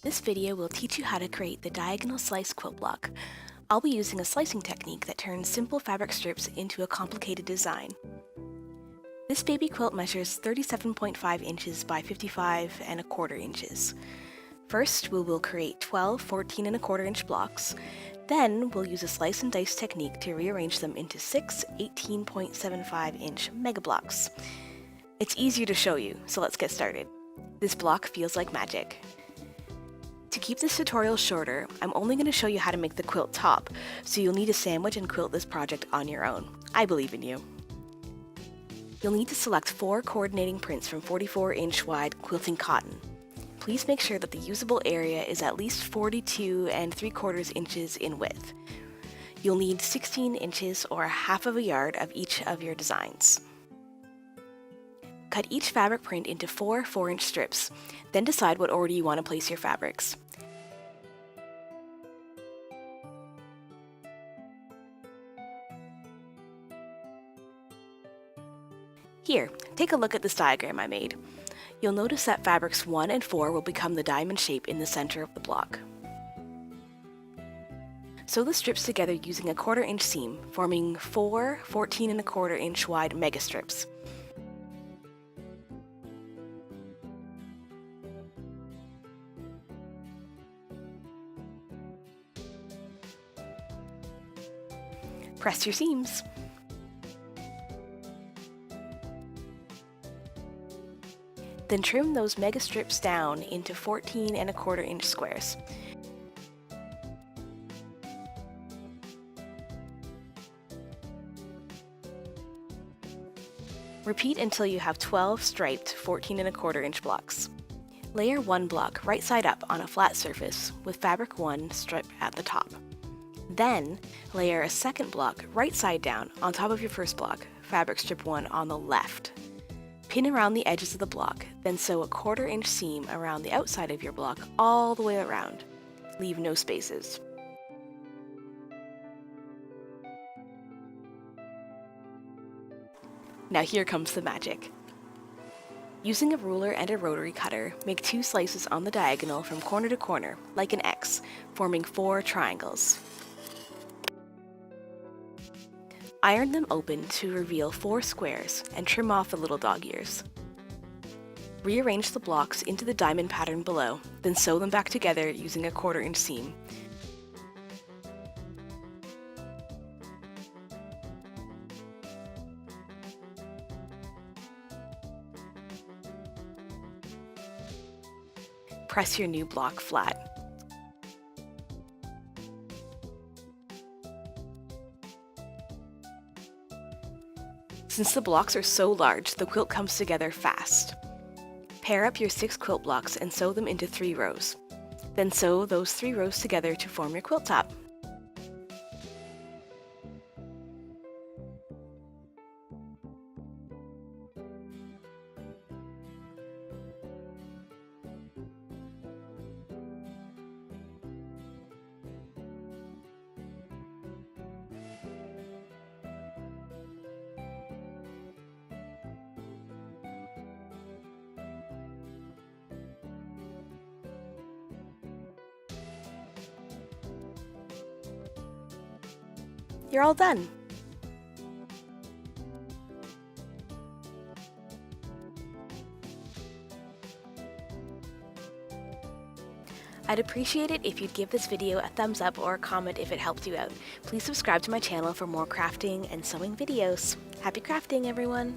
This video will teach you how to create the diagonal slice quilt block. I'll be using a slicing technique that turns simple fabric strips into a complicated design. This baby quilt measures 37.5 inches by 55¼ inches. First, we will create 12 14¼ inch blocks. Then, we'll use a slice and dice technique to rearrange them into 6 18.75 inch mega blocks. It's easier to show you, so let's get started. This block feels like magic. To keep this tutorial shorter, I'm only going to show you how to make the quilt top, so you'll need to sandwich and quilt this project on your own. I believe in you. You'll need to select 4 coordinating prints from 44-inch wide quilting cotton. Please make sure that the usable area is at least 42 3/4 inches in width. You'll need 16 inches or ½ of a yard of each of your designs. Cut each fabric print into 4 4-inch strips, then decide what order you want to place your fabrics. Here, take a look at this diagram I made. You'll notice that fabrics 1 and 4 will become the diamond shape in the center of the block. Sew the strips together using a 1/4 inch seam, forming 4 14¼ inch wide mega strips. Press your seams. Then trim those mega strips down into 14¼ inch squares. Repeat until you have 12 striped 14¼ inch blocks. Layer 1 block right side up on a flat surface with fabric 1 strip at the top. Then, layer a second block right side down on top of your first block, fabric strip 1 on the left. Pin around the edges of the block, then sew a 1/4 inch seam around the outside of your block all the way around. Leave no spaces. Now here comes the magic. Using a ruler and a rotary cutter, make 2 slices on the diagonal from corner to corner, like an X, forming 4 triangles. Iron them open to reveal 4 squares and trim off the little dog ears. Rearrange the blocks into the diamond pattern below, then sew them back together using a 1/4 inch seam. Press your new block flat. Since the blocks are so large, the quilt comes together fast. Pair up your 6 quilt blocks and sew them into 3 rows. Then sew those 3 rows together to form your quilt top. You're all done! I'd appreciate it if you'd give this video a thumbs up or a comment if it helped you out. Please subscribe to my channel for more crafting and sewing videos. Happy crafting, everyone!